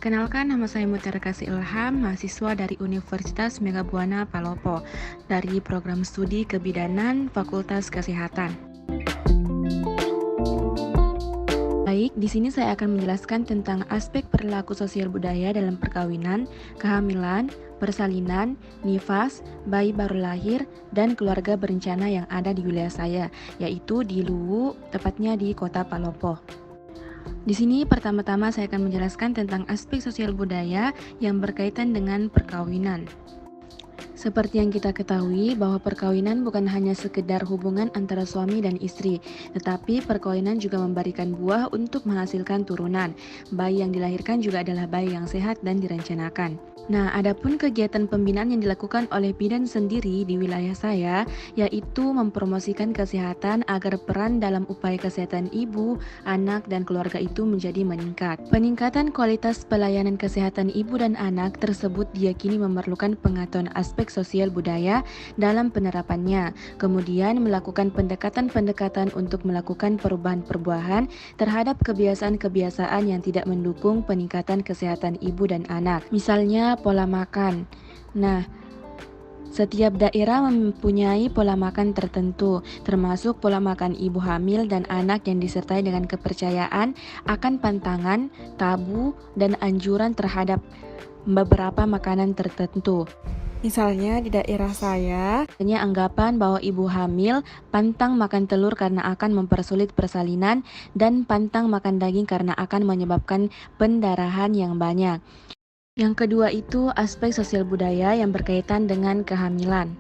Perkenalkan, nama saya Mutiara Kasih Ilham, mahasiswa dari Universitas Megabuana Palopo, dari program studi Kebidanan Fakultas Kesehatan. Baik, di sini saya akan menjelaskan tentang aspek perilaku sosial budaya dalam perkawinan, kehamilan, persalinan, nifas, bayi baru lahir, dan keluarga berencana yang ada di wilayah saya, yaitu di Luwu, tepatnya di Kota Palopo. Di sini pertama-tama saya akan menjelaskan tentang aspek sosial budaya yang berkaitan dengan perkawinan. Seperti yang kita ketahui bahwa perkawinan bukan hanya sekedar hubungan antara suami dan istri, tetapi perkawinan juga memberikan buah untuk menghasilkan turunan. Bayi yang dilahirkan juga adalah bayi yang sehat dan direncanakan. Nah, adapun kegiatan pembinaan yang dilakukan oleh bidan sendiri di wilayah saya, yaitu mempromosikan kesehatan agar peran dalam upaya kesehatan ibu, anak, dan keluarga itu menjadi meningkat. Peningkatan kualitas pelayanan kesehatan ibu dan anak tersebut diyakini memerlukan pengetahuan aspek sosial budaya dalam penerapannya, kemudian melakukan pendekatan-pendekatan untuk melakukan perubahan-perubahan terhadap kebiasaan-kebiasaan yang tidak mendukung peningkatan kesehatan ibu dan anak. Misalnya pola makan. Nah, setiap daerah mempunyai pola makan tertentu, termasuk pola makan ibu hamil dan anak yang disertai dengan kepercayaan akan pantangan, tabu, dan anjuran terhadap beberapa makanan tertentu. Misalnya di daerah saya, hanya anggapan bahwa ibu hamil pantang makan telur karena akan mempersulit persalinan dan pantang makan daging karena akan menyebabkan pendarahan yang banyak. Yang kedua itu aspek sosial budaya yang berkaitan dengan kehamilan.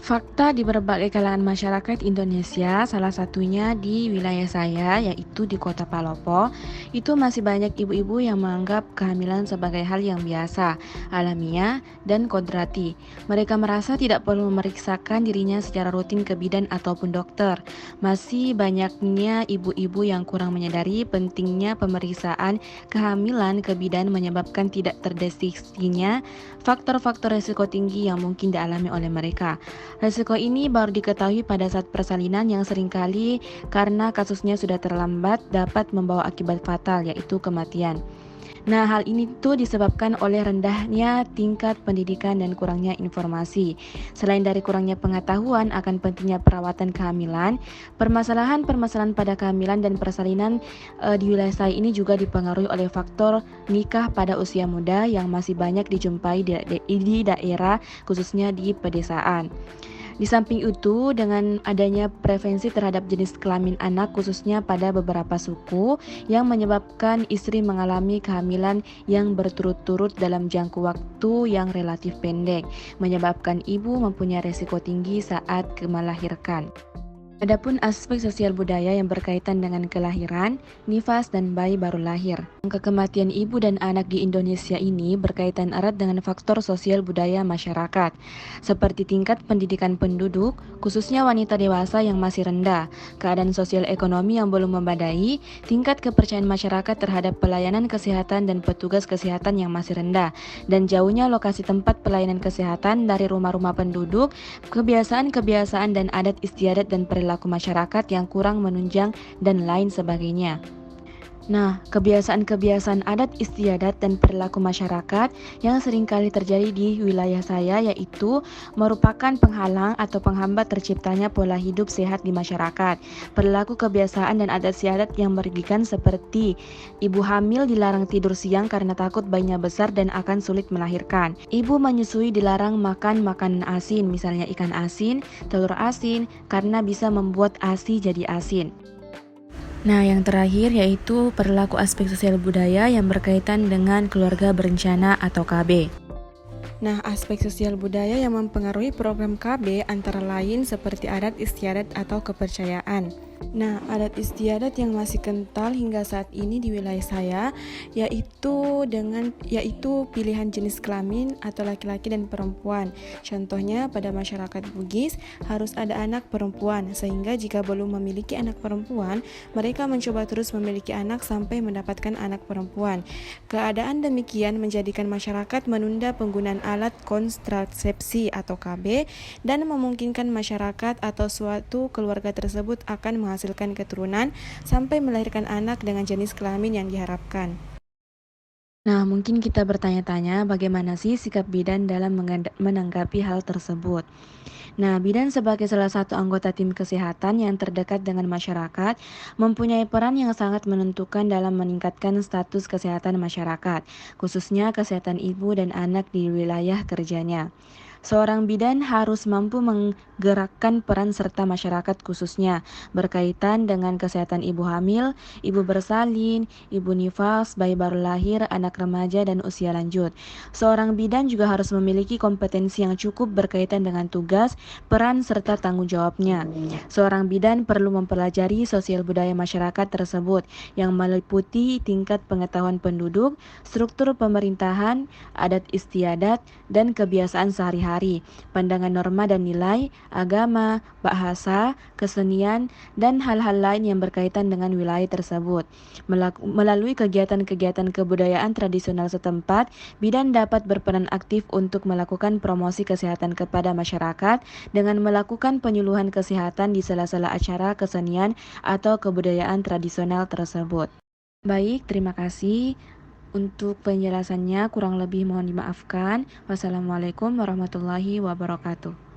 Fakta di berbagai kalangan masyarakat Indonesia, salah satunya di wilayah saya, yaitu di Kota Palopo, itu masih banyak ibu-ibu yang menganggap kehamilan sebagai hal yang biasa, alamiah, dan kodrati. Mereka merasa tidak perlu memeriksakan dirinya secara rutin ke bidan ataupun dokter. Masih banyaknya ibu-ibu yang kurang menyadari pentingnya pemeriksaan kehamilan ke bidan menyebabkan tidak terdeteksinya faktor-faktor risiko tinggi yang mungkin dialami oleh mereka. Resiko ini baru diketahui pada saat persalinan yang seringkali karena kasusnya sudah terlambat dapat membawa akibat fatal, yaitu kematian. Nah, hal ini tuh disebabkan oleh rendahnya tingkat pendidikan dan kurangnya informasi. Selain dari kurangnya pengetahuan akan pentingnya perawatan kehamilan, permasalahan-permasalahan pada kehamilan dan persalinan di wilayah saya ini juga dipengaruhi oleh faktor nikah pada usia muda yang masih banyak dijumpai di daerah, khususnya di pedesaan. Di samping itu, dengan adanya prevensi terhadap jenis kelamin anak khususnya pada beberapa suku yang menyebabkan istri mengalami kehamilan yang berturut-turut dalam jangka waktu yang relatif pendek, menyebabkan ibu mempunyai resiko tinggi saat melahirkan. Adapun aspek sosial budaya yang berkaitan dengan kelahiran, nifas, dan bayi baru lahir. Angka kematian ibu dan anak di Indonesia ini berkaitan erat dengan faktor sosial budaya masyarakat, seperti tingkat pendidikan penduduk, khususnya wanita dewasa yang masih rendah, keadaan sosial ekonomi yang belum memadai, tingkat kepercayaan masyarakat terhadap pelayanan kesehatan dan petugas kesehatan yang masih rendah, dan jauhnya lokasi tempat pelayanan kesehatan dari rumah-rumah penduduk, kebiasaan-kebiasaan dan adat istiadat dan perilaku masyarakat yang kurang menunjang dan lain sebagainya. Nah, kebiasaan-kebiasaan adat istiadat dan perilaku masyarakat yang seringkali terjadi di wilayah saya yaitu merupakan penghalang atau penghambat terciptanya pola hidup sehat di masyarakat. Perilaku kebiasaan dan adat istiadat yang merugikan seperti ibu hamil dilarang tidur siang karena takut bayinya besar dan akan sulit melahirkan. Ibu menyusui dilarang makan makanan asin, misalnya ikan asin, telur asin, karena bisa membuat ASI jadi asin. Nah, yang terakhir yaitu perilaku aspek sosial budaya yang berkaitan dengan keluarga berencana atau KB. Nah, aspek sosial budaya yang mempengaruhi program KB antara lain seperti adat istiadat atau kepercayaan. Nah, adat istiadat yang masih kental hingga saat ini di wilayah saya yaitu pilihan jenis kelamin atau laki-laki dan perempuan. Contohnya pada masyarakat Bugis harus ada anak perempuan, sehingga jika belum memiliki anak perempuan, mereka mencoba terus memiliki anak sampai mendapatkan anak perempuan. Keadaan demikian menjadikan masyarakat menunda penggunaan alat kontrasepsi atau KB dan memungkinkan masyarakat atau suatu keluarga tersebut akan menghasilkan keturunan sampai melahirkan anak dengan jenis kelamin yang diharapkan. Nah, mungkin kita bertanya-tanya bagaimana sih sikap bidan dalam menanggapi hal tersebut. Nah, bidan sebagai salah satu anggota tim kesehatan yang terdekat dengan masyarakat, mempunyai peran yang sangat menentukan dalam meningkatkan status kesehatan masyarakat, khususnya kesehatan ibu dan anak di wilayah kerjanya. Seorang bidan harus mampu menggerakkan peran serta masyarakat khususnya berkaitan dengan kesehatan ibu hamil, ibu bersalin, ibu nifas, bayi baru lahir, anak remaja, dan usia lanjut. Seorang bidan juga harus memiliki kompetensi yang cukup berkaitan dengan tugas, peran, serta tanggung jawabnya. Seorang bidan perlu mempelajari sosial budaya masyarakat tersebut yang meliputi tingkat pengetahuan penduduk, struktur pemerintahan, adat istiadat, dan kebiasaan sehari-hari, pandangan norma dan nilai, agama, bahasa, kesenian, dan hal-hal lain yang berkaitan dengan wilayah tersebut. Melalui kegiatan-kegiatan kebudayaan tradisional setempat, bidan dapat berperan aktif untuk melakukan promosi kesehatan kepada masyarakat dengan melakukan penyuluhan kesehatan di sela-sela acara kesenian atau kebudayaan tradisional tersebut. Baik, terima kasih. Untuk penjelasannya kurang lebih mohon dimaafkan. Wassalamualaikum warahmatullahi wabarakatuh.